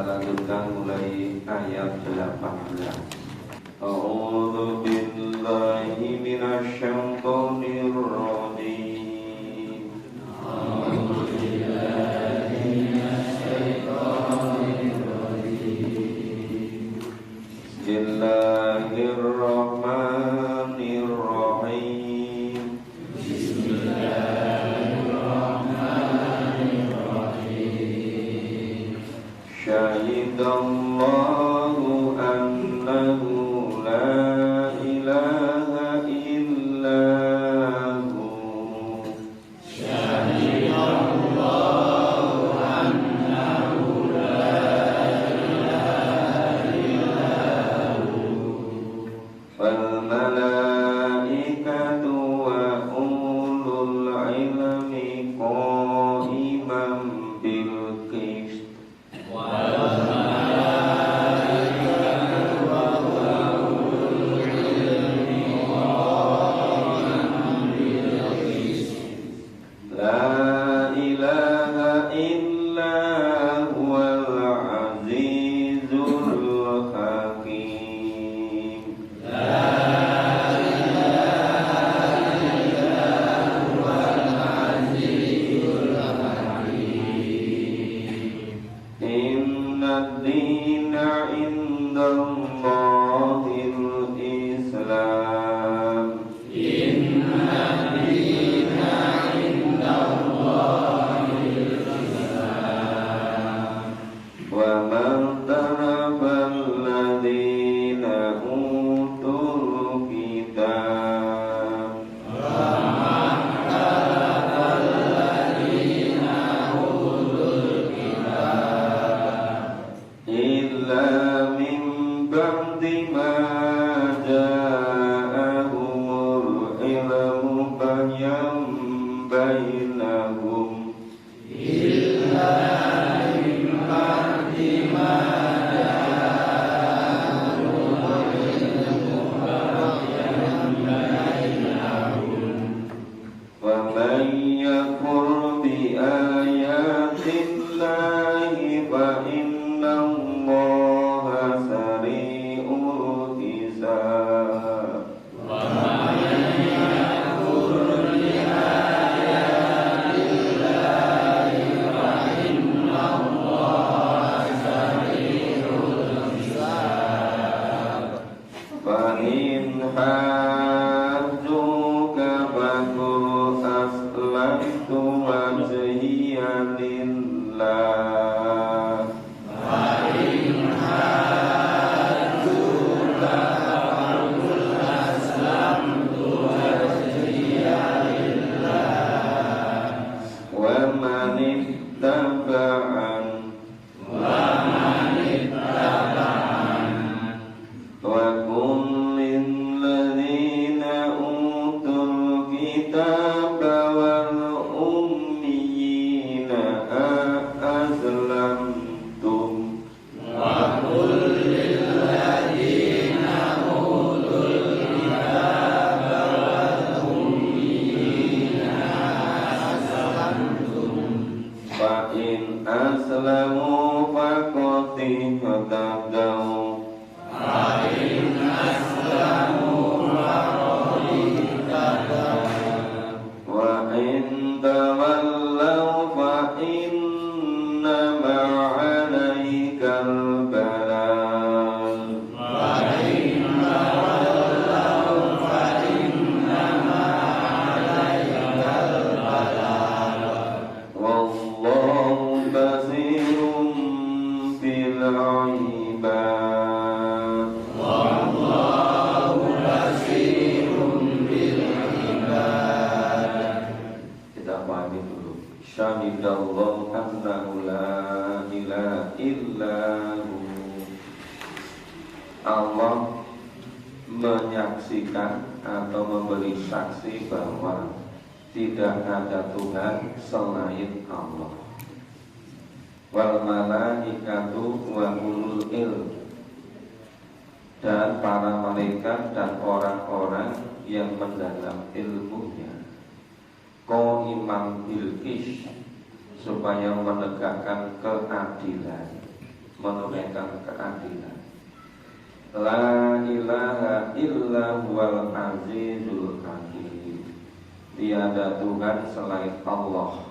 kita lanjutkan mulai ayat 18. A'udzu billahi minasyaitonir rajim. A'udzu billahi minasyaitonir rajim. Bismillahirrahmanirrahim. Bismillahirrahmanirrahim. Syahidallahu annahu la ilaha illahu. Syahidallahu annahu la ilaha illahu. Wal malaikatu wa ulul ilmi qa'iman bil qist. La ilaha illa huwal azizul hakim. Inna ad-dina indallahil Islam. Wa man tarafal ladina utul kitab. Illa min ba'di ma ja'ahumul ilmu baghyan bainahum. Wa man yakfur bi ayatillahi fa innallaha sari'ul hisab. Fa in hajjuka faqul aslamtu wajhiya lillah. Wa man ittaba'an wa qul lil ladzina utul kitaba wal ummiyina aslamtum. Fa in aslamu faqad ihtadaw. Wa in tawallaw fa innama 'alaikal balagh. Wallahu basirun bil 'ibad. Kita pahami dulu. Syahidallahu annahu la ilaha illahu. Allah menyaksikan atau memberi saksi bahwa tidak ada Tuhan selain Allah. Wal malaikatu wa ulul ilm, dan para malaikat dan orang-orang yang mendalam ilmunya. Qaiman bil qist, supaya menegakkan keadilan. menunaikan keadilan. La ilaha illa huwal azizul hakim. Tiada Tuhan selain Allah.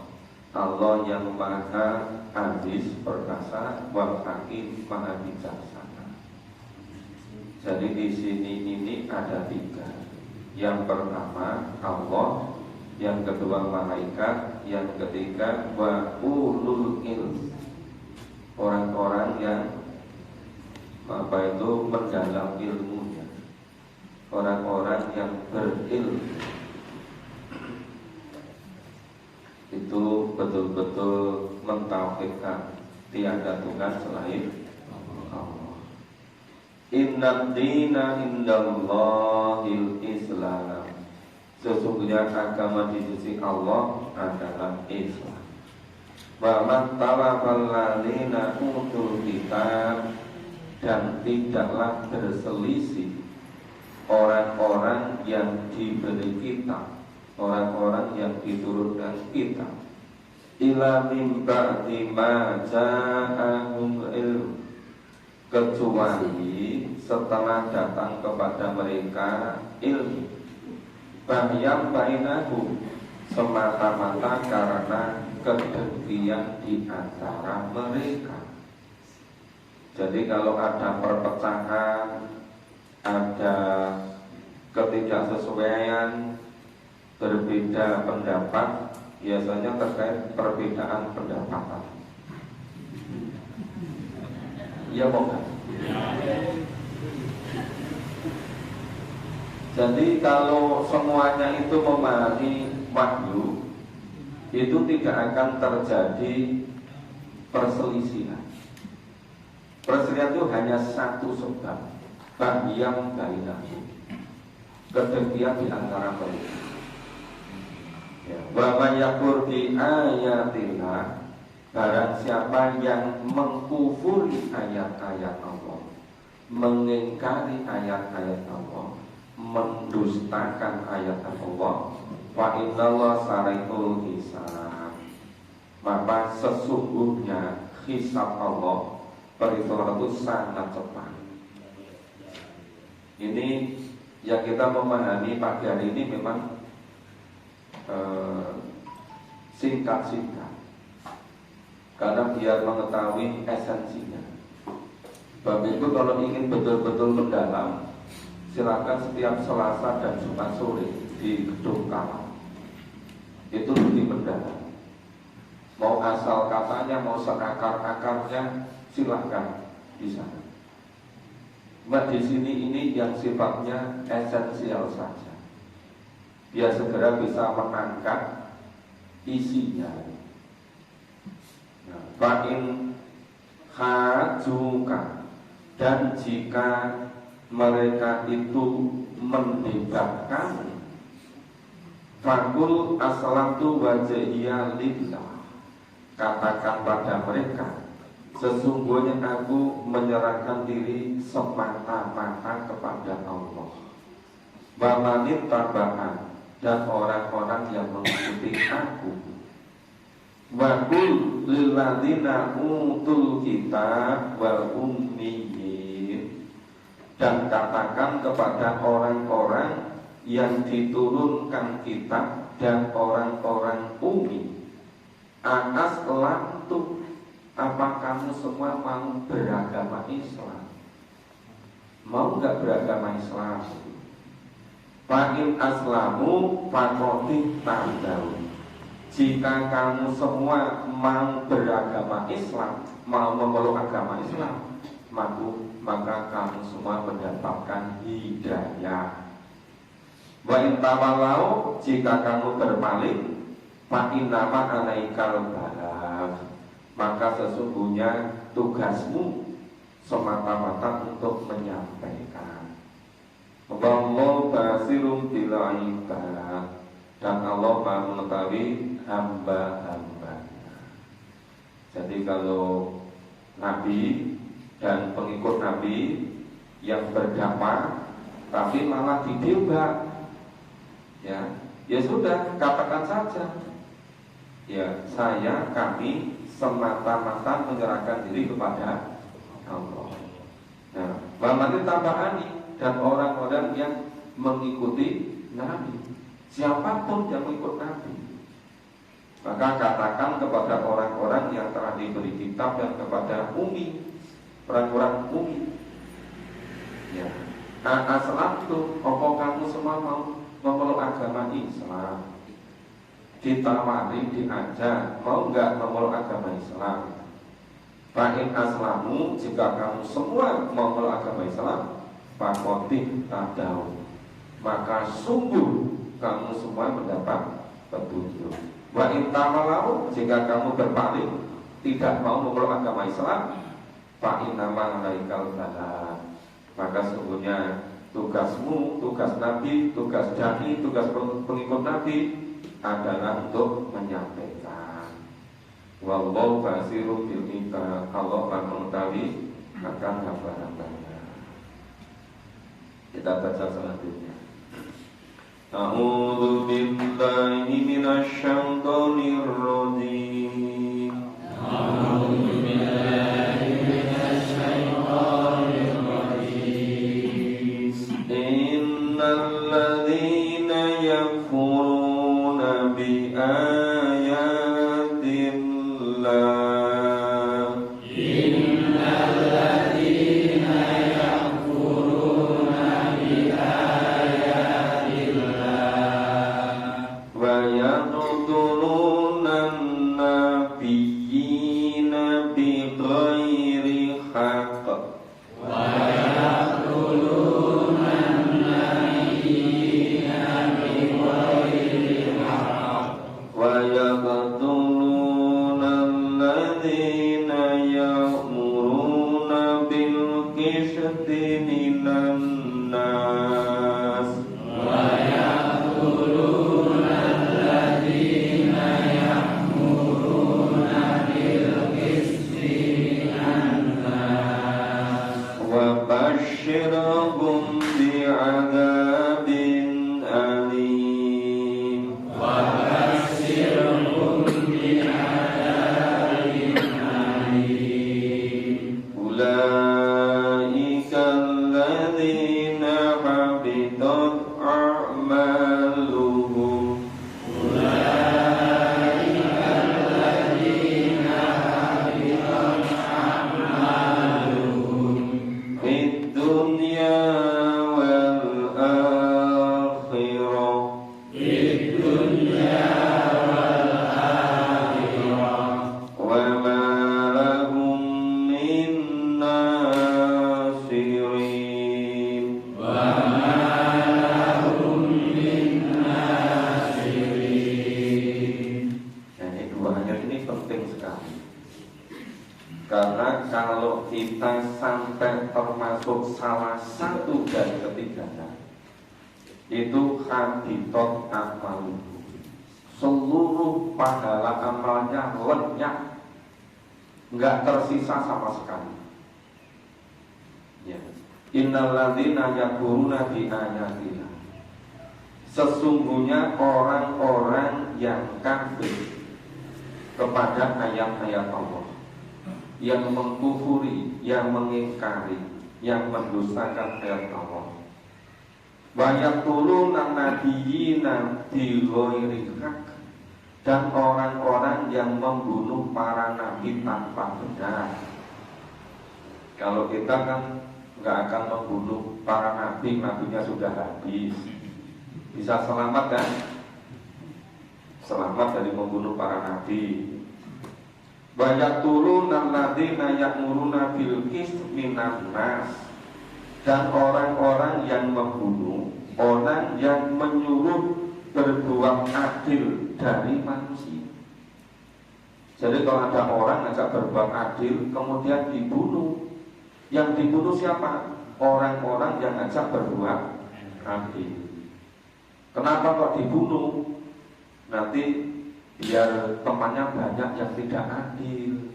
Allah yang maha aziz perkasa, wal hakim maha bijaksana. Jadi di sini ini ada tiga. Yang pertama Allah, yang kedua malaikat, yang ketiga wa ulul ilm, orang-orang yang mendalam ilmunya, orang-orang yang berilmu. Itu betul-betul mentauhidkan tiada Tuhan selain Allah. Inna dina indallahil Islam. Sesungguhnya agama di sisi Allah adalah Islam. Wa man talaqal ladzina utul kitab, dan tidaklah berselisih orang-orang yang diberi kitab, orang-orang yang diturunkan kitab, ila min ba'di ma ja'ahum ilm, kecuali setelah datang kepada mereka ilmu, bahyam bainahu, semata-mata karena kedengkian di antara mereka. Jadi kalau ada perpecahan, ada ketidaksesuaian, berbeda pendapat, biasanya terkait perbedaan pendapatan. Iya bukan? Jadi kalau semuanya itu memahami wahyu, itu tidak akan terjadi perselisihan. Perselisihan itu hanya satu sebab, bahyam bainahu, kedengkian di antara mereka. Wa may yakfur bi ayatillah, barang siapa yang mengkufuri ayat-ayat Allah, mengingkari ayat-ayat Allah, mendustakan ayat Allah, wa innallaha sari'ul hisab, maka sesungguhnya hisab Allah, perhitungan itu sangat cepat. Ini yang kita memahami pagi hari ini memang singkat-singkat, karena biar mengetahui esensinya. Bapak Ibu kalau ingin betul-betul mendalam, silakan setiap Selasa dan Jumat sore di gedung Kamal. Itu lebih mendalam. Mau asal katanya, mau seakar-akarnya, silakan di sana. Di sini ini yang sifatnya esensial saja, biar segera bisa menangkap isinya. Fa'in hajuka, dan jika mereka itu mendebatkan, fakul aslamtu wajhiya lillah, katakan pada mereka, sesungguhnya aku menyerahkan diri semata-mata kepada Allah. Wa manit tabaan, dan orang-orang yang mengikuti aku. Wa qul lil ladzina utul kitab wal ummiyin, dan katakan kepada orang-orang yang diturunkan kitab dan orang-orang ummi, aslamtu, apa kamu semua mau beragama Islam? Mau nggak beragama Islam? Fa'in aslamu faqotih tandau, jika kamu semua mau beragama Islam, mau memeluk agama Islam, maka kamu semua mendapatkan hidayah. Wa in tawallau, jika kamu berpaling, fa innama alaikal balagh, maka sesungguhnya tugasmu semata-mata untuk menyampaikan. Wallahu basirum bil ibad, dan Allah Maha mengetahui hamba-hambanya. Jadi kalau Nabi dan pengikut Nabi yang berdakwah tapi malah didebat, ya sudah, katakan saja, ya kami semata-mata menyerahkan diri kepada Allah. Nah, nanti tambahan dan orang-orang yang mengikuti Nabi. Siapapun yang mengikut Nabi, maka katakan kepada orang-orang yang telah diberi kitab dan kepada orang-orang umi, ya, aslam tuh, apa kamu semua mau memeluk agama Islam? Ditawari, diajak, mau nggak memeluk agama Islam? Fa'in aslamu, jika kamu semua mau memeluk agama Islam, fakotih tadau, maka sungguh kamu semua mendapat petunjuk. Wa in tamalau, jika kamu berpaling tidak mau memeluk agama Islam, fa innama alaikal balagh, maka sungguhnya tugasmu, tugas Nabi, tugas dai, tugas pengikut Nabi adalah untuk menyampaikan. Wallahu basirun bil ibad, Allah akan mengetahui akan hamba-hambanya. Kita baca selanjutnya. A'udzu billahi minasy syaithanir rajim. A'udzu billahi minasy syaithanir rajim. Innal ladzina yakfuruna bi ayatillah salah satu dari ketiganya itu habitot amalu, seluruh pahala amalnya lenyap, nggak tersisa sama sekali. Ya. Innal ladzina yakfuruna bi ayatillah, sesungguhnya orang-orang yang kafir kepada ayat-ayat Allah, yang mengkufuri, yang mengingkari, yang mendustakan ayat Allah. Wa yaquluna nabiyina bi ghairi haq, dan orang-orang yang membunuh para nabi tanpa benar. Kalau kita kan nggak akan membunuh para nabi, nabinya sudah habis. Bisa selamat kan? Selamat dari membunuh para nabi. Banyak turun alladzina ya'muruna bil qist minan nas, dan orang-orang yang membunuh, orang yang menyuruh berbuat adil dari manusia. Jadi kalau ada orang ngajak berbuat adil kemudian dibunuh, yang dibunuh siapa? Orang-orang yang ngajak berbuat adil. Kenapa kok dibunuh? Nanti biar temannya banyak yang tidak adil.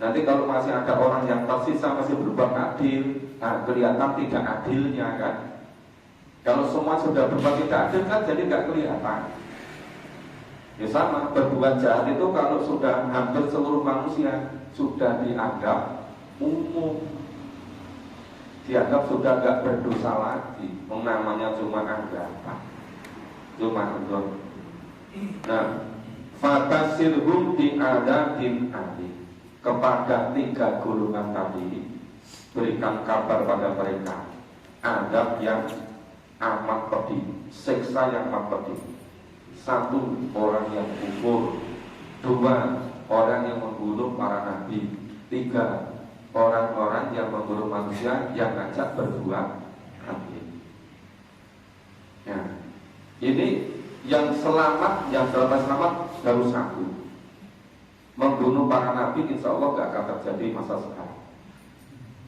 Nanti kalau masih ada orang yang tersisa masih berbuat adil, nah kelihatan tidak adilnya kan. Kalau semua sudah berbuat tidak adil kan jadi nggak kelihatan. Ya sama, berbuat jahat itu kalau sudah hampir seluruh manusia sudah dianggap umum, dianggap sudah gak berdosa lagi, namanya cuma anggapan, cuma anggapan. Nah, fatasirhum di adabin ali, kepada 3 golongan tadi berikan kabar pada mereka adab yang amat pedih, siksa yang amat pedih. 1, orang yang kufur. 2, orang yang membunuh para nabi. 3, orang-orang yang membunuh manusia yang ngajak berbuat nabi. Ya, ini yang selamat, yang selamat baru 1. Membunuh para nabi insya Allah gak akan terjadi masa sekarang.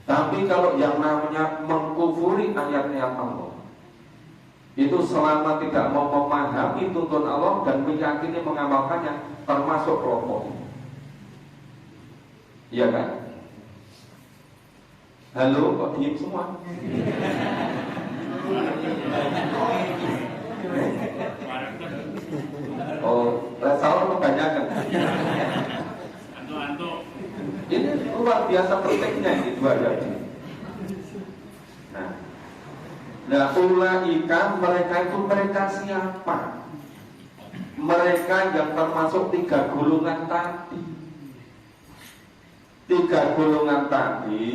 Tapi kalau yang namanya mengkufuri ayat-ayat Allah, itu selama tidak mau memahami tuntun Allah dan meyakini mengamalkannya, termasuk kelompok ini. Iya kan? Halo, kok diem semua? Oh, salah kebanyakan. Ini luar biasa pentingnya ini 2 ayat ini. Nah, ulaika mereka siapa? Mereka yang termasuk 3 golongan tadi. 3 golongan tadi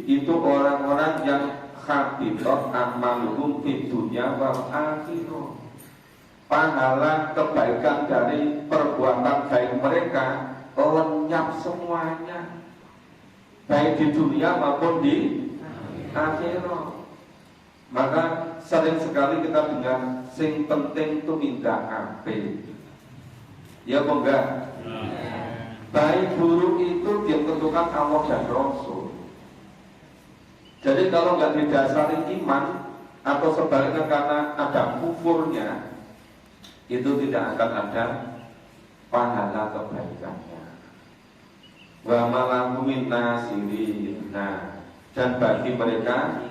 itu orang-orang yang habitat a'maluhum fid dunya wal akhirah. Pahala kebaikan dari perbuatan baik mereka lenyap semuanya, baik di dunia maupun di akhirat. Maka sering sekali kita dengar sing penting itu minta ape. Ya apa enggak? Baik buruk itu ditentukan Allah dan Rasul. Jadi kalau nggak didasari iman atau sebaliknya karena ada kufurnya, itu tidak akan ada pahala kebaikannya. Wa malakum min nasirin. Nah, dan bagi mereka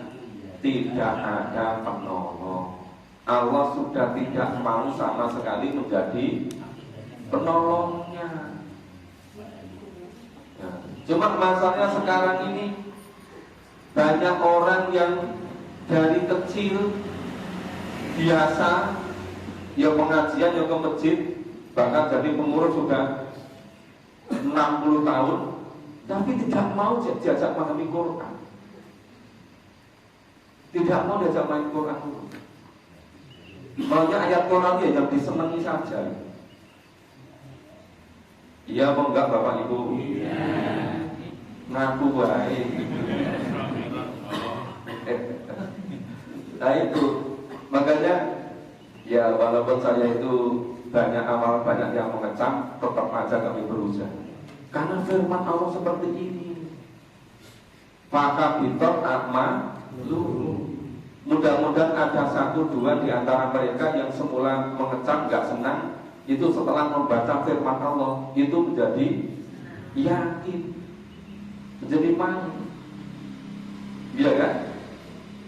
tidak ada penolong. Allah sudah tidak mau sama sekali menjadi penolongnya. Nah, cuma masalahnya sekarang ini banyak orang yang dari kecil biasa ya pengajian ya ke masjid, bahkan jadi pengurus sudah 60 tahun, tapi tidak mau diajak memahami Quran. Tidak mau diajak main Quran. Maunya ayat Quran ya yang disenangi saja. Iya apa enggak Bapak Ibu? Iya. Ngaku baik. Nah itu, makanya ya walaupun saya itu banyak amal, banyak yang mengecam, tetap aja kami berusaha. Karena firman Allah seperti ini. Maka bitor akma lu. Mudah-mudahan ada 1-2 di antara mereka yang semula mengecam, gak senang, itu setelah membaca firman Allah itu menjadi yakin, menjadi main. Iya kan?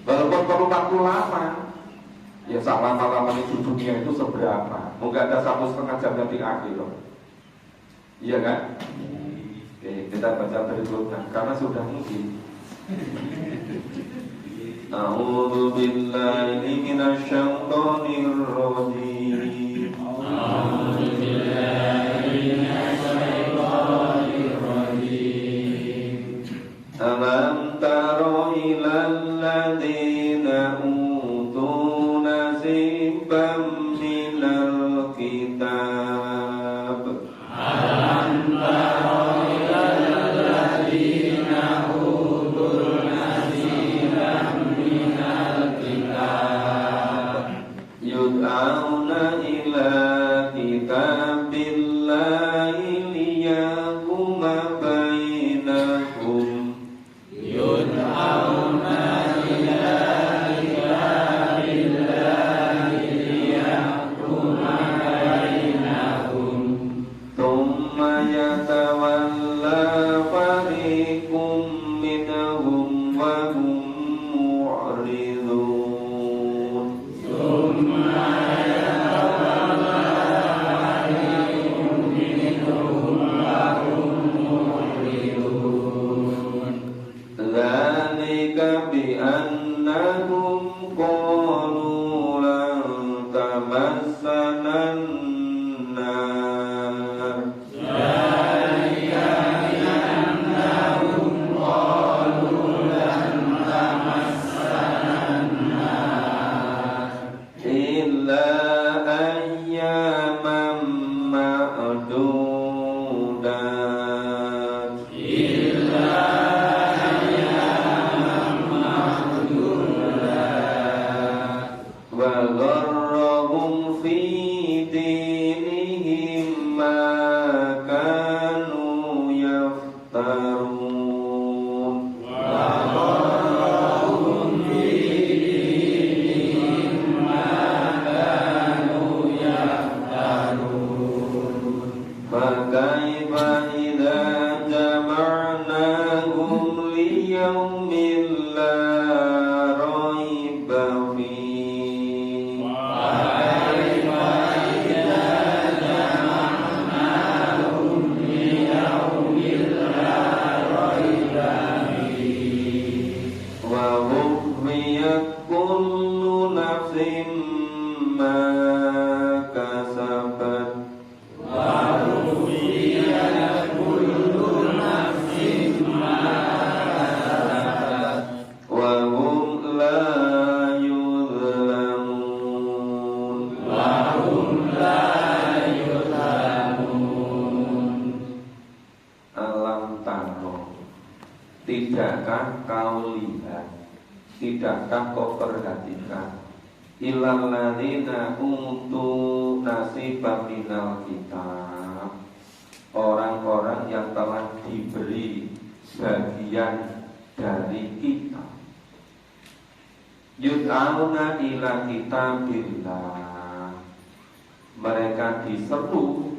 Walaupun perlu waktu lama, ya lama-lama itu dunia itu seberapa? Mungkin ada 1,5 jam di akhir. Iya kan? Oke, kita baca berikutnya karena sudah mungkin. A'udzu billahi minasyaitonir rajim. A'udzu billahi minasyaitonir rajim. Alam tara ilal ladzina utu nasiban minal kitab. Alam tara ilal ladzina utu yud'auna ila kitabillahi liyahkuma bainahum. Yud'auna ila kitabillahi liyahkuma bainahum. Thumma yatawalla fariqum minhum wa hum mu'ridun. Thumma massanan nar. Illa ayyaman ma'dudat. Wa gharrahum fi dinihim ma kanu yaftarun. Fakaifa idza jama'nahum liyaumin la raiba fihi. Wa huwiyat kullu nafsin ma kasabat. Wa hum la yuzlamun. Alam taro, tidakkah kau lihat, tidakkah kau perhatikan, ilal ladzina utu nasiban minal kitab, orang-orang yang telah diberi bagian dari kitab. Yud'auna ila kitabillah, mereka diseru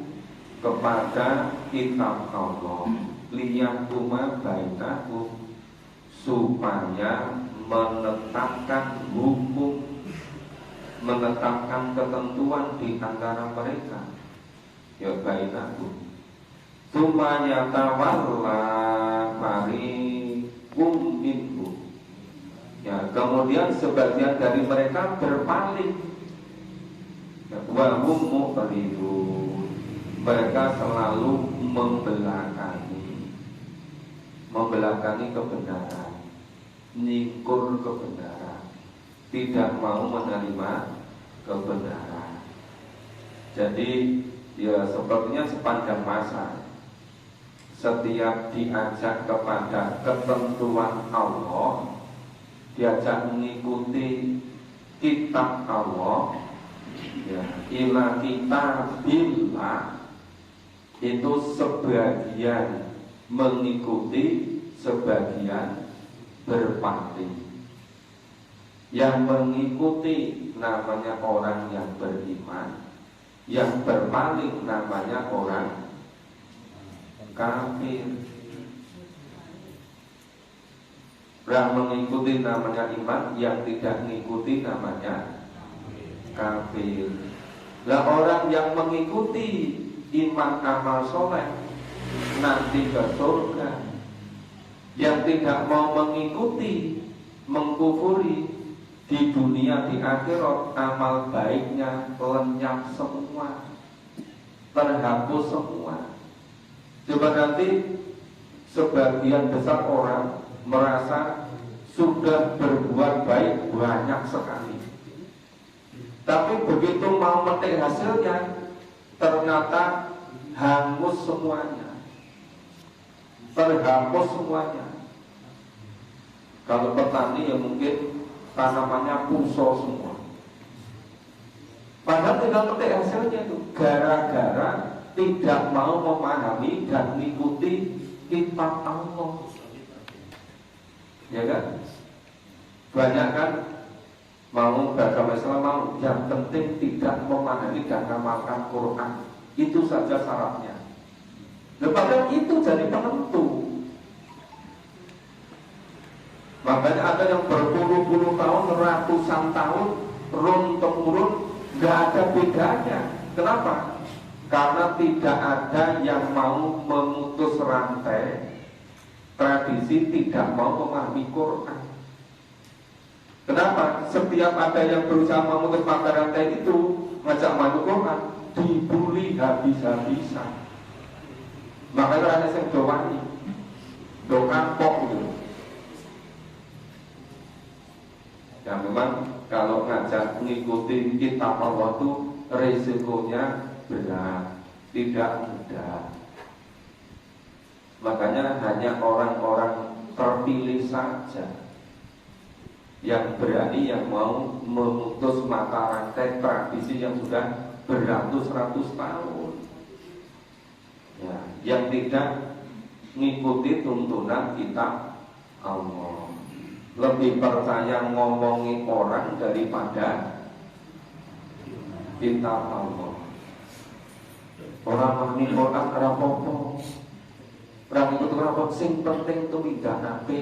kepada kitab Allah, liyahkuma bainakum, supaya menetapkan hukum, menetapkan ketentuan di antara mereka, ya bainakum. Supaya tawalla fariqum minhum, ya kemudian sebagian dari mereka berpaling, ya, wa hum mu'ridun, mereka selalu membelakangi kebenaran, nyingkur kebenaran, tidak mau menerima kebenaran. Jadi ya sepertinya sepanjang masa, setiap diajak kepada ketentuan Allah, diajak mengikuti kitab Allah, ya, ila kitabillah, itu sebagian mengikuti, sebagian berpaling. Yang mengikuti namanya orang yang beriman, yang berpaling namanya orang kafir. Yang mengikuti namanya iman, yang tidak mengikuti namanya kafir. Lah orang yang mengikuti iman amal soleh nanti ke surga. Yang tidak mau mengikuti, mengkufuri, di dunia di akhirat amal baiknya lenyap semua, terhapus semua. Coba nanti sebagian besar orang merasa sudah berbuat baik banyak sekali, tapi begitu mau metik hasilnya ternyata hangus semuanya, terhapus semuanya. Kalau petani ya mungkin tanamannya puso semua, padahal tinggal petik hasilnya itu, gara-gara tidak mau memahami dan mengikuti kitab Allah. Ya kan? Banyak kan mau beragama Islam, mau yang penting tidak memahami dan mengamalkan Quran, itu saja syaratnya. Padahal itu jadi penentu. Makanya ada yang berpuluh-puluh tahun, ratusan tahun, turun-temurun, nggak ada bedanya. Kenapa? Karena tidak ada yang mau memutus rantai tradisi, tidak mau memahami Quran. Kenapa? Setiap ada yang berusaha memutus mata rantai itu, ngajak ngajak maca Quran dibully habis-habisan. Makanya ada yang dowani, do kampok gitu. Ya memang kalau ngajak ngikutin kitab Allah itu resikonya berat, tidak mudah. Makanya hanya orang-orang terpilih saja yang berani, yang mau memutus mata rantai tradisi yang sudah beratus-ratus tahun, ya, yang tidak mengikuti tuntunan kitab Allah, lebih percaya ngomongi orang daripada kitab Allah. Orang mahni Quran rapopo, orang ikut rapot sing penting itu tidak nape.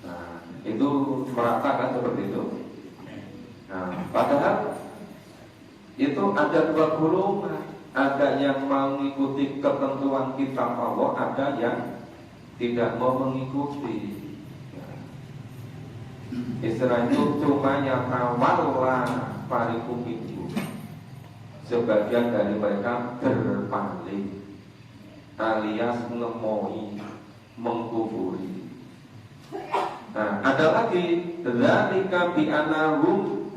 Nah, itu meratakan seperti itu. Nah, padahal itu ada dua golongan, ada yang mau mengikuti ketentuan kitab Allah, ada yang tidak mau mengikuti. Istilah itu cuma yang awallah parikum itu. Sebagian dari mereka berpaling, alias ngemoi, mengkufuri. Nah, ada lagi dzalika bi anahum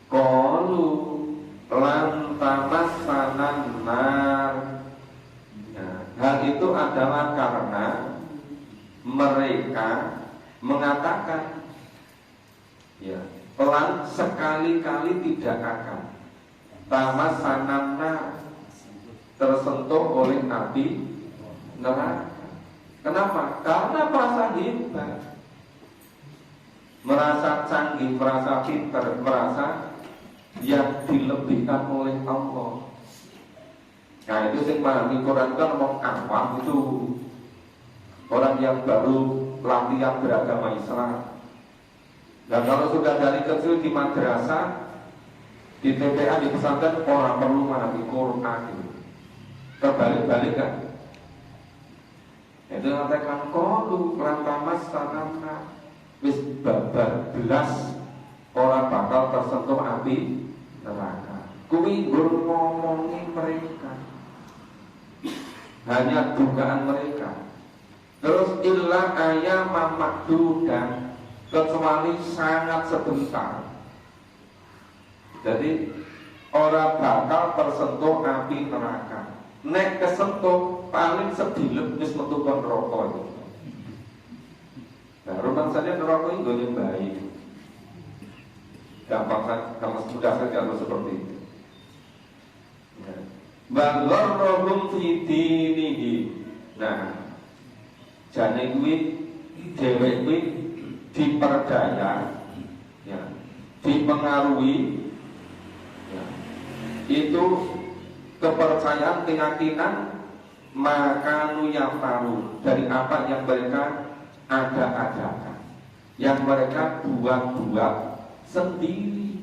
qalu lan tamassanan nar. Nah, hal itu adalah karena mereka mengatakan, ya, pelan sekali-kali tidak akan tamassanan nar, tersentuh oleh api neraka. Kenapa? Karena merasa hebat, merasa canggih, merasa pintar, merasa yang dilebihkan oleh Allah. Nah, itu sing pahami Quran kan mau awam, itu orang yang baru latihan beragama Islam. Dan kalau sudah dari kecil di madrasah, di TPA, di pesantren, orang perlu memahami Quran. Terbalik-balik kan? Itu mengatakan qalu lantamas sanana, wis babar belas orang bakal tersentuh api neraka. Kuwi ngomongi mereka, hanya dugaan mereka. Terus illa ayam makdudan, kecuali sangat sebentar. Jadi orang bakal tersentuh api neraka. Nek kesentuh paling sedilep wis metu kon neraka itu. Nah, rumangsane neraka itu yang baik. Gampang, mudah saja kalau seperti itu. Bagharrohum fi dinihi. Nah, jane kuwi dhewek kuwi diperdaya, ya, dipengaruhi, ya, itu kepercayaan, keyakinan, maka tahu dari apa yang mereka ada-adakan, yang mereka buat-buat sendiri.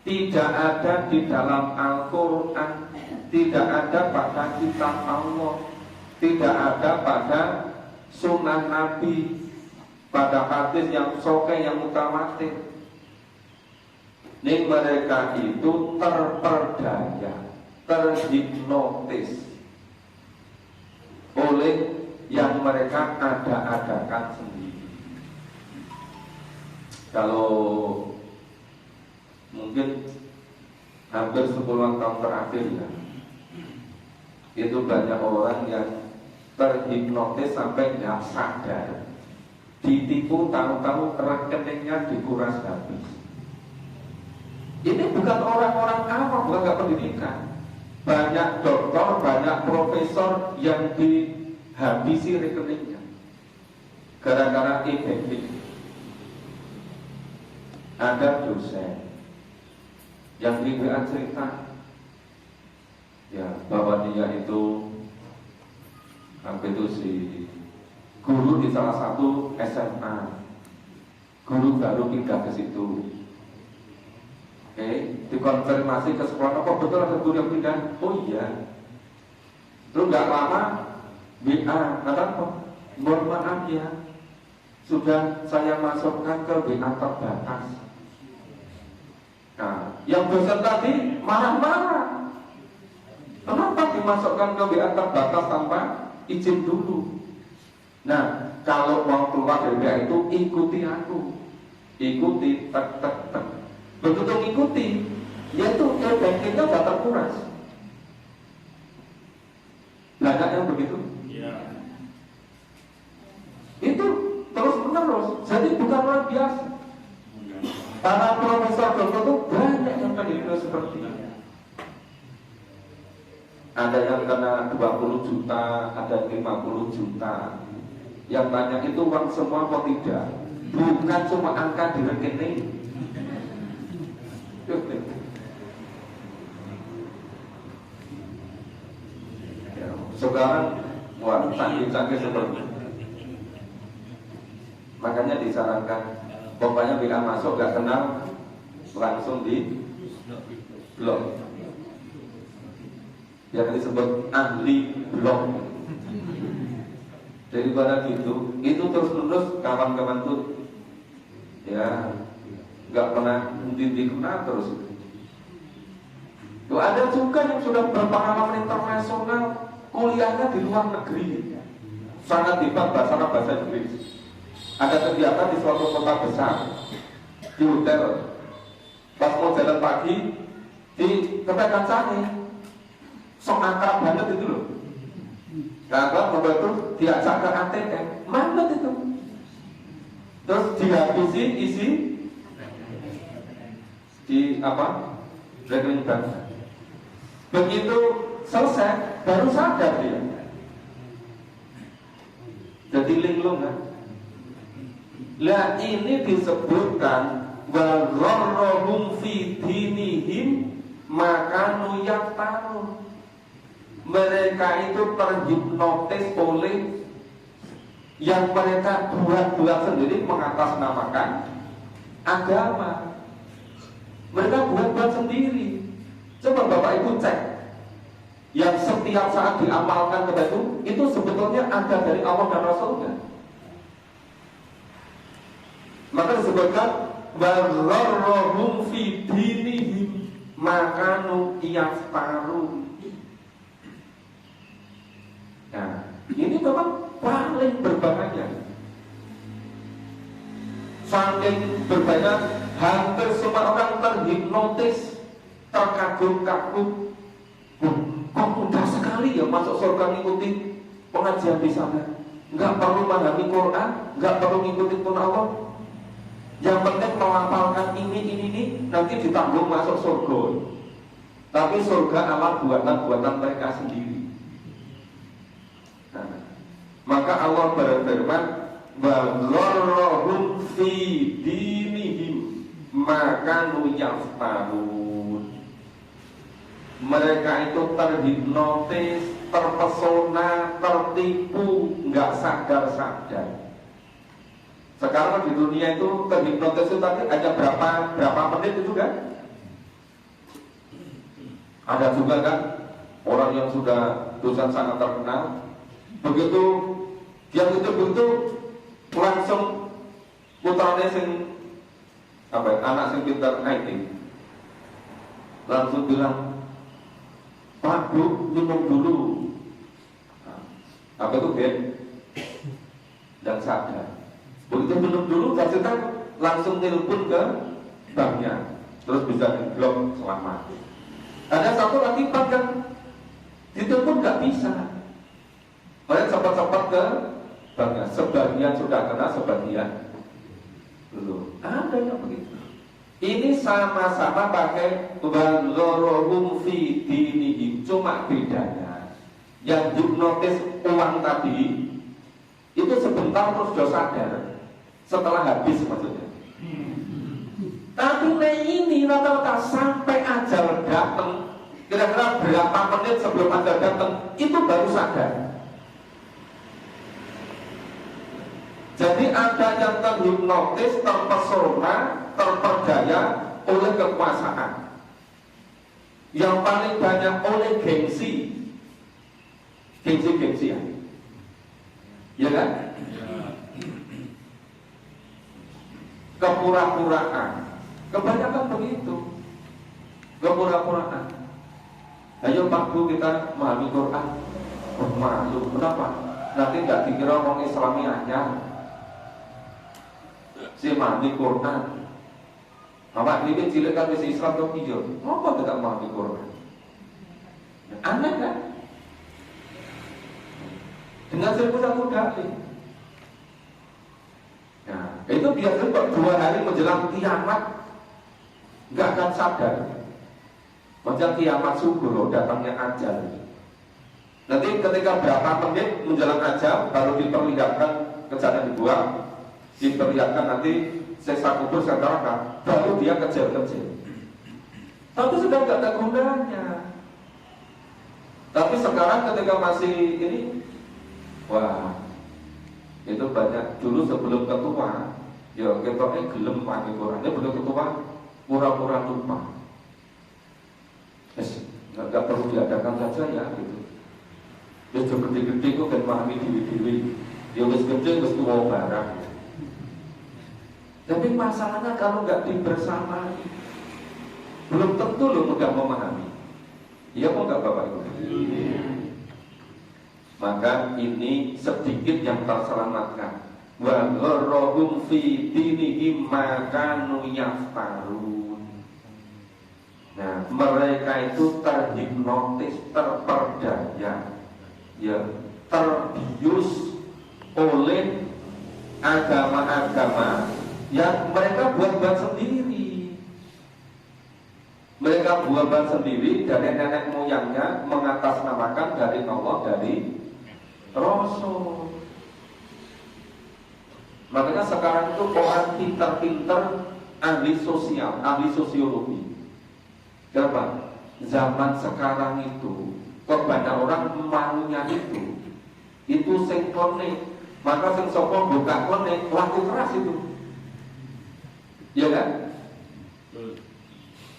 Tidak ada di dalam Al-Quran, tidak ada pada kitab Allah, tidak ada pada sunnah Nabi, pada hadis yang sahih, yang mutawatir. Ini mereka itu terperdaya, terhipnotis oleh yang mereka ada-adakan sendiri. Kalau mungkin hampir 10 tahun terakhir, ya, itu banyak orang yang terhipnotis sampai nggak sadar, ditipu, tahu-tahu rekeningnya dikuras habis. Ini bukan orang-orang awam, bukan nggak pendidikan. Banyak dokter, banyak profesor yang dihabisi rekeningnya gara-gara identik. Ada dosen yang diberikan cerita, ya, bahwa dia itu si guru di salah satu SMA, guru baru pindah ke situ. Dikonfirmasi ke sekolah, kok betul ada guru yang pindah? Oh iya. Terus nggak lama WA, kata kok, mohon maaf ya, sudah saya masukkan ke WA terbatas. Yang dosen tadi marah-marah. Kenapa dimasukkan ke WA terbatas tanpa izin dulu? Nah, kalau mau keluar dari WA itu ikuti aku. Ikuti, tek. Begitu ikuti, yaitu e-bankingnya sudah terkuras. Banyak yang begitu. Iya. Itu terus menerus. Jadi bukan luar biasa. Para profesor dokter itu banyak yang begitu seperti ini. Ada yang kena 20 juta, ada 50 juta. Yang banyak itu uang semua atau tidak? Bukan cuma angka di rekening. Sekarang wah canggih-canggih seperti itu. Makanya disarankan pokoknya bila masuk gak kenal langsung di blok. Yang disebut ahli blok. Jadi pada gitu, itu terus-menerus kawan-kawan tuh ya nggak pernah dikenal terus. Tuh ada juga yang sudah berpengalaman internasional, kuliahnya di luar negeri, sangat hebat bahasa Inggris. Ada kegiatan di suatu kota besar, di hotel. Pas mau jalan pagi, di tempat kancane, sok akrab banget itu loh. Karena mobil itu diajak ke ATM, manut itu. Terus dihabisi isi di apa? Rekening bank. Begitu selesai, baru sadar dia. Jadi linglung kan? Lah ini disebutkan wa gharrahum fi dinihim makanu yaqtarun. Mereka itu terhipnotis oleh yang mereka buat sendiri mengatasnamakan agama. Mereka buat sendiri. Coba Bapak Ibu cek, yang setiap saat diamalkan kepada itu sebetulnya ada dari Allah dan Rasulnya. Maka disebutkan warrahum fi dinihim makanu yaftarun. Nah, ini memang paling berbahaya. Saking berbahaya, hampir semua orang terhipnotis, terkagum-kagum. Kok mudah sekali ya masuk surga ngikutin pengajian di sana. Nggak perlu memahami Quran, nggak perlu ngikutin pun Allah. Yang penting melafalkan ini, nanti ditanggung masuk surga. Tapi surga amal buatan mereka sendiri. Nah, maka Allah berfirman, wa gharrahum fi dinihim makanu yaftarun. Mereka itu terhipnotis, terpesona, tertipu, nggak sadar-sadar. Sekarang di dunia itu terhipnotis itu tadi ada berapa menit itu kan? Ada juga kan orang yang sudah dosen sangat terkenal, begitu yang itu langsung putranya sing anak sing pintar IT langsung bilang, Pak Bu minum dulu. Apa itu Ben? Dan sadar. Begitu minum dulu, kita langsung telepon ke banknya, terus bisa di-blok selama. Ada satu lagi bank yang ditelepon nggak bisa. Mereka cepat-cepat ke banknya. Sebagian sudah kena, sebagian belum. Ada yang begitu. Ini sama-sama pakai wal-gharrahum fi dinihim, cuma bedanya yang hipnotis uang tadi itu sebentar terus sudah sadar. Setelah habis maksudnya. Tapi ini rata-rata sampai ajal datang, kira-kira berapa menit sebelum ajal datang itu baru sadar. Jadi ada yang terhipnotis, terpesona, terperdaya oleh kekuasaan. Yang paling banyak oleh gengsi. Gengsi-gengsian. Ya kan? Kepura-puraan. Kebanyakan begitu. kepura-puraan. Ayo Pak Bu kita memahami Quran. Oh, malu, kenapa? Nanti nggak dikira orang Islami aja. Si memahami Quran. Awak ini cilik kan bisa Islam atau hijau? Apa tidak memahami Quran? Aneh kan? Dengan 1 dalil. Nah, itu biasanya kok 2 hari menjelang kiamat nggak akan sadar. Macam kiamat subuh datangnya ajal. Nanti ketika berapa menit menjelang ajal baru diperlihatkan kejadian dibuang, diperlihatkan nanti siksa kubur sekarang, baru dia kecil-kecil. Tapi sudah nggak ada gunanya. Tapi sekarang ketika masih ini, wah, itu banyak. Dulu sebelum ketua, ya kita gelem pakai Quran. Ini belum ketua, pura-pura lupa. Nggak perlu diadakan saja ya gitu. Ya gede-gede kok kan memahami diri-diri. Ya wis gede wis tua barang. Tapi masalahnya kalau nggak dibersamai, belum tentu lo mudah memahami. Iya kok nggak Bapak Ibu? Maka ini sedikit yang terselamatkan. Wa gharrahum fi dinihim ma kanu yaftarun. Nah, mereka itu terhipnotis, terperdaya, ya, terbius oleh agama-agama yang mereka buat-buat sendiri. Mereka buat-buat sendiri dari nenek moyangnya, mengatasnamakan dari Allah, dari Rasul. Makanya sekarang itu orang pintar-pintar, ahli sosial, ahli sosiologi. Kenapa? Zaman sekarang itu kok banyak orang maunya itu sing klenik. Maka sing sapa buka klenik laku keras itu. Ya kan?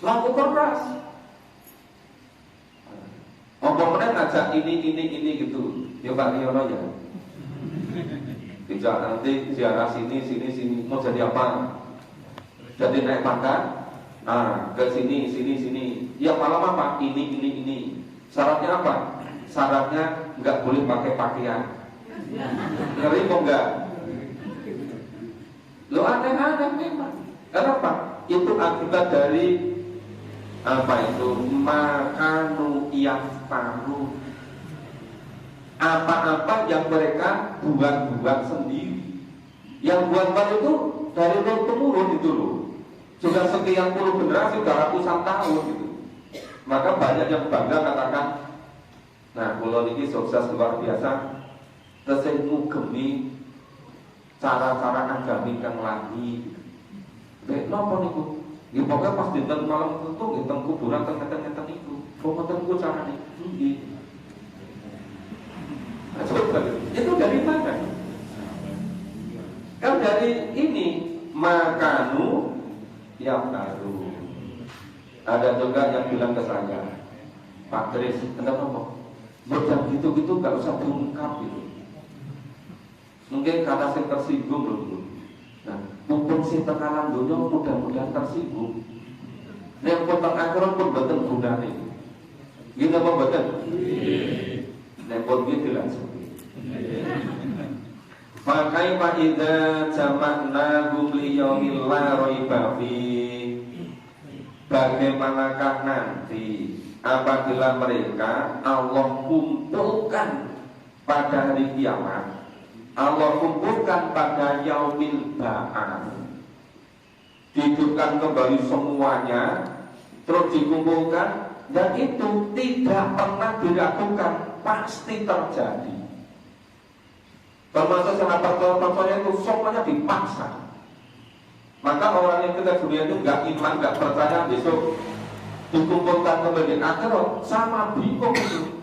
Laku keras. Apa meneh ngajak ini gitu. Ya Pak Riono ya. Tidak nanti ziarah sini mau jadi apa? Jadi naik pangkat. Nah, ke sini. Ya malam apa? Ini. Syaratnya apa? Syaratnya nggak boleh pakai pakaian. Ngeri kok nggak? Lo aneh-aneh memang. Kenapa? Itu akibat dari apa itu? Makanu yaftaru. Apa-apa yang mereka buat-buat sendiri. Yang buat-buat itu dari turun temurun itu loh. Sudah sekian puluh generasi, sudah ratusan tahun gitu. Maka banyak yang bangga katakan, nah kalau ini sukses luar biasa, tesih ngugemi cara-cara agami kang lagi. Napa niku? Ya pokoknya pas dinten malam tentu nggih kuburan teng-teng niku. Pokoknya niku carane. Nggih. Nah, coba itu dari mana? Kan dari ini makanu yang baru. Ada juga yang bilang ke saya, Pak Kris, kenapa? Bukan gitu-gitu gak usah diungkap gitu. Mungkin karena saya tersinggung dulu. Nah, mumpung si tekanan dunia mudah-mudahan tersinggung. Yang pun akhirat pun betul gunanya. Gitu apa betul? Yang pun gitu langsung. Makai fa'idha jamakna gumli yaumil la raiba fi. Bagaimanakah nanti apabila mereka Allah kumpulkan pada hari kiamat, Allah kumpulkan pada yaumil ba'ats, dihidupkan kembali semuanya, terus dikumpulkan, dan itu tidak pernah dilakukan, pasti terjadi. Termasuk sahabat percaya itu semuanya dipaksa. Maka orang yang kita dunia itu nggak iman, nggak percaya besok dikumpulkan kembali akhirat, sama bingung itu.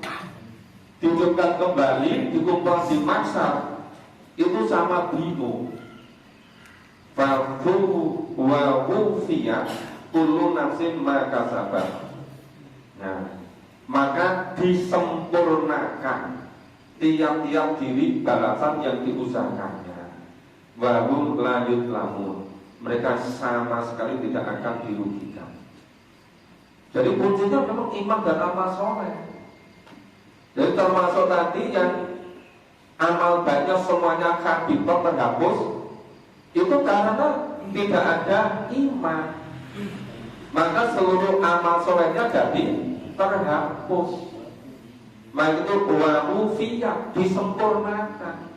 Dihidupkan kembali, dikumpulkan di mahsyar, itu sama bingung. Fa'fu wa wufiyat kullu nafsin ma kasabat. Nah, maka disempurnakan tiap-tiap diri balasan yang diusahakannya. Wahum layut lamun, mereka sama sekali tidak akan dirugikan. Jadi kuncinya memang iman dan amal soleh. Jadi termasuk tadi yang amal baiknya semuanya habibah terhapus, itu karena tidak ada iman. Maka seluruh amal solehnya jadi terhapus. Maka itu wa'ufiyah, disempurnakan.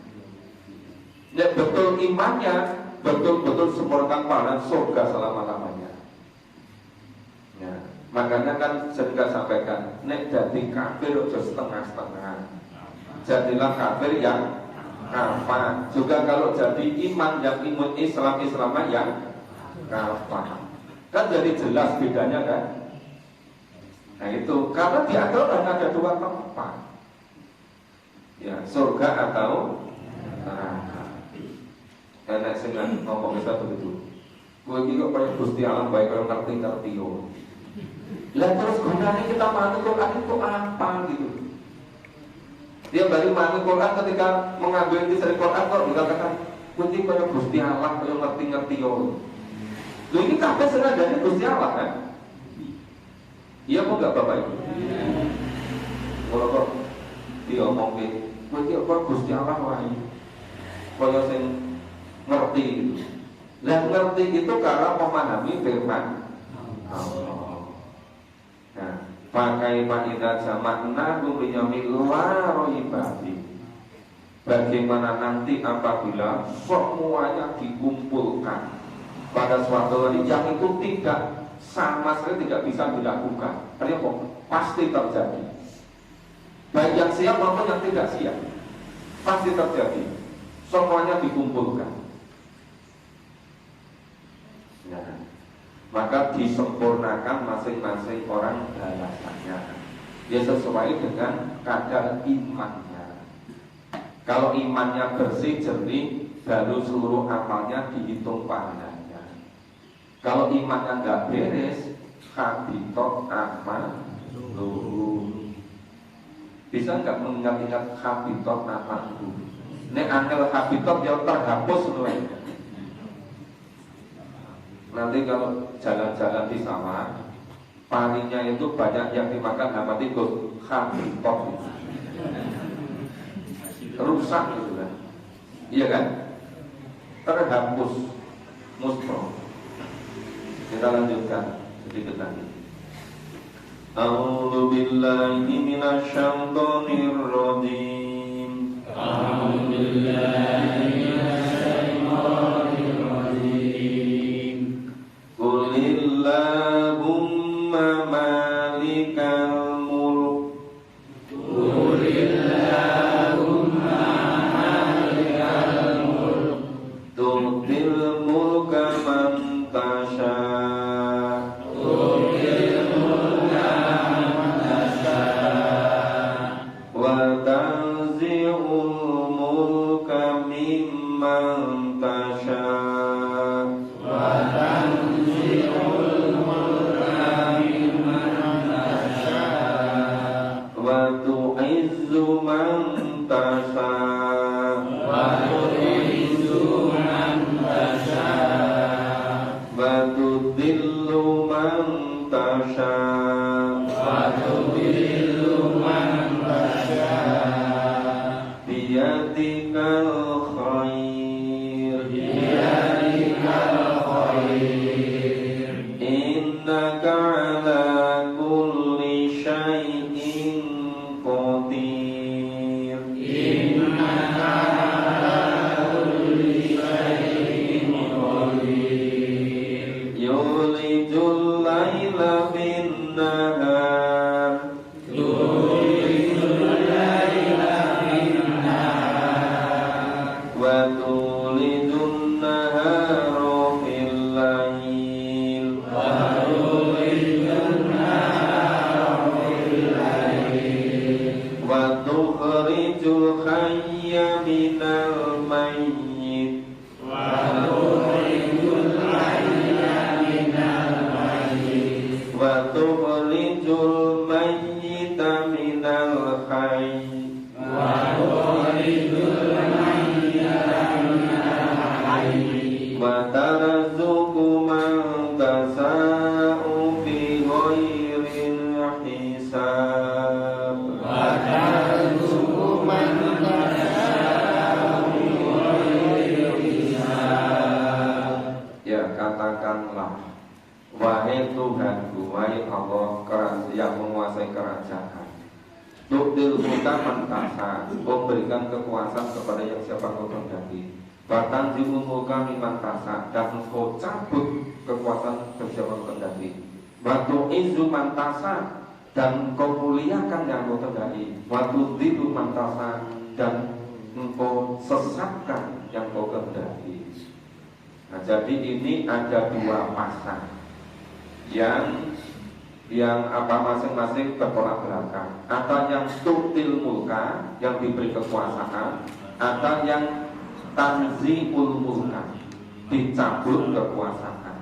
Ya betul imannya, betul-betul sempurnakan pahala surga selama-lamanya. Ya, makanya kan saya sampaikan, nek jadi kafir aja setengah-setengah. Jadilah kafir yang kafir. Juga kalau jadi iman yang iman Islam yang kafir. Kan jadi jelas bedanya kan? Nah itu, karena di agama ada dua tempat. Ya, surga atau neraka. Enak sengan ngomong bisa begitu. Gue kira kayak Gusti Allah baik kalau ngerti yo. Lah terus gunanya kita mati Quran itu apa gitu? Dia baru mati Quran ketika mengambil inti dari Quran kok dikatakan kunci kayak Gusti Allah kayak ngerti yo. Lu ini kabeh senadane Gusti Allah kan? Iya kok enggak Bapak Ibu? Kalau kok diomongin, gue kira kok Gusti Allah wae. Kaya sing ngerti gitu. Dan ngerti itu karena memahami firman Allah. Nah, pakai manidah zamanna lumiyami la ibadi. Bagaimana nanti apabila semuanya dikumpulkan pada suatu hari yang itu tidak sama sekali tidak bisa dilakukan. Artinya kok pasti terjadi. Baik yang siap maupun yang tidak siap pasti terjadi. Semuanya dikumpulkan. Nah, maka disempurnakan masing-masing orang balasannya. Dia sesuai dengan kadar imannya. Kalau imannya bersih jernih, baru seluruh amalnya dihitung pahalanya. Kalau imannya nggak beres, habitot amal luhur. Bisa nggak mengingat-ingat habitot amal luhur? Ini angel habitot yang terhapus semuanya. Nanti kalau jalan-jalan di sawah, parinya itu banyak yang dimakan hama tikus, habitot rusak gitu kan. Iya kan? Terhapus, musnah. Kita lanjutkan sedikit lagi. A'udzu billahi minasyaitonir rajim. A'udzu billahi minasyaitonir rajim. Qulillahumma malikal mulk. Qulillahumma malikal mulk. Tu'til mulka man tasha. Wahai Tuhanku, wahai Allah yang menguasai kerajaan, tu'til mulka man tasha, Kau berikan kekuasaan kepada yang siapa Kau kehendaki. Bahkan mulka mimman tasha, dan Kau cabut kekuasaan ke siapa Kau kehendaki. Wa tu'izzu man tasha, dan Kau muliakan yang Kau kehendaki. Wa tudhillu man tasha, dan Engkau sesatkan yang Kau kehendaki. Nah, jadi ini ada dua pasang yang masing-masing bertolak belakang. Ada yang tu'til mulka, yang diberi kekuasaan. Ada yang tanzi'ul mulka, dicabut kekuasaan.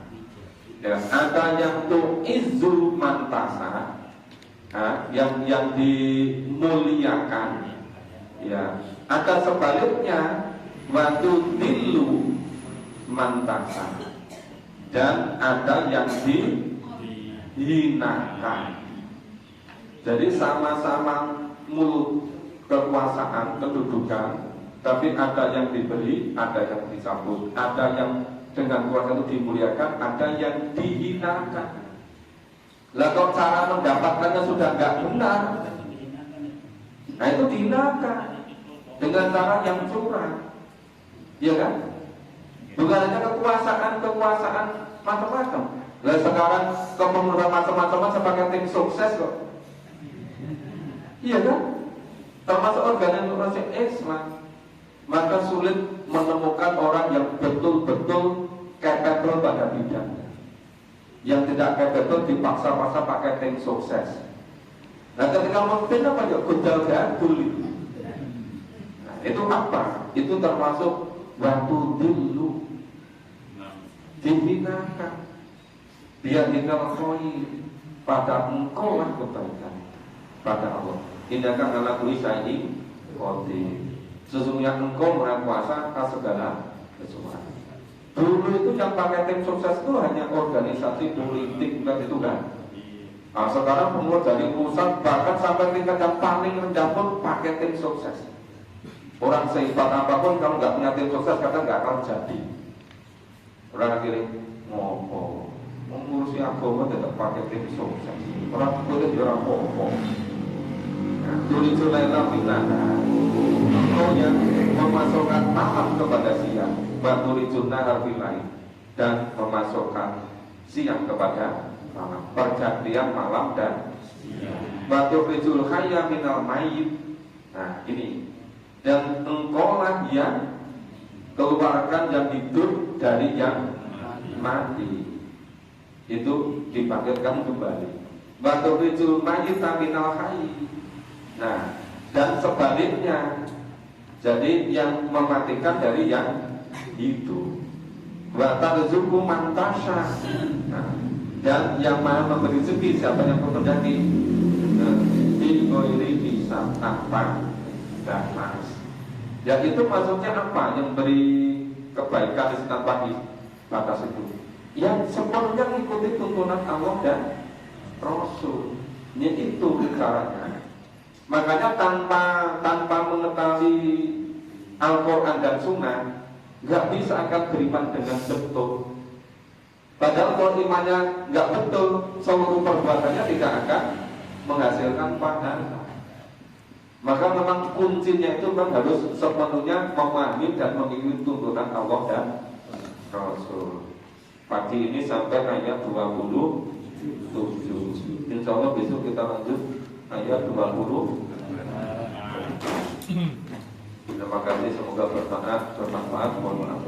Ya, ada yang tu'izzu man tasha, yang dimuliakan. Ya, ada sebaliknya, wa tudhillu man tasha, dan ada yang dihinakan. Jadi sama-sama mulut kekuasaan, kedudukan, tapi ada yang diberi, ada yang dicabut, ada yang dengan kuasa itu dimuliakan, ada yang dihinakan. Lah kok cara mendapatkannya sudah nggak benar, nah itu dihinakan dengan cara yang curang, ya kan? Bukan hanya kekuasaan macam-macam. Lah sekarang kepengurusan macam-macam sebagai tim sukses kok. Iya kan? Termasuk organisasi Islam. Maka sulit menemukan orang yang betul-betul capable pada bidangnya. Yang tidak capable dipaksa-paksa pakai tim sukses. Nah ketika memimpin apa ya? Gudal-gadul itu. Nah, itu apa? Itu termasuk waktu dulu dihinakan. Dia tinggal koi pada engkau lah kebaikan pada Allah. Tindakan ala kulli syai'in qadir. Sesungguhnya engkau maha kuasa atas segala sesuatu. Dulu itu yang pakai tim sukses itu hanya organisasi politik bukan itu kan. Nah, sekarang pengurus dari pusat bahkan sampai tingkat yang paling rendah pun pakai tim sukses. Orang sehebat apapun kalau nggak punya tim sukses kadang nggak akan jadi. Orang akhirnya ngopo mengurusi agama tetap pakai tim sukses. Orang boleh orang ngopo. Tulis layla filana, engkau yang memasukkan malam kepada siang, baturi junahar filai, dan memasukkan siang kepada malam, pergantian malam dan siang. Baturijul hayya minal mayyit. Nah ini, dan engkau lah yang keluarkan yang hidup dari yang mati. Itu dibangkitkan kembali. Baturijul mayyit minal hayy. Nah, dan sebaliknya, jadi yang mematikan dari yang hidup. Wa tarzuqu man tasha. Nah, dan yang maha memberi rezeki siapa yang berkehendaki. Di ghairi hisab, tanpa batas. Ya itu maksudnya apa? Yang beri kebaikan tanpa batas itu. Yang sepenuhnya mengikuti tuntunan Allah dan Rasul. Ini itu caranya. Makanya tanpa mengetahui Al-Quran dan Sunnah nggak bisa akan beriman dengan betul. Padahal kalau imannya nggak betul, seluruh perbuatannya tidak akan menghasilkan pahala. Maka memang kuncinya itu kan harus sepenuhnya memahami dan mengikuti tuntunan Allah dan Rasul. Pagi ini sampai ayat 27. Insya Allah besok kita lanjut ayat 20. Terima kasih, semoga bermanfaat. Mohon maaf.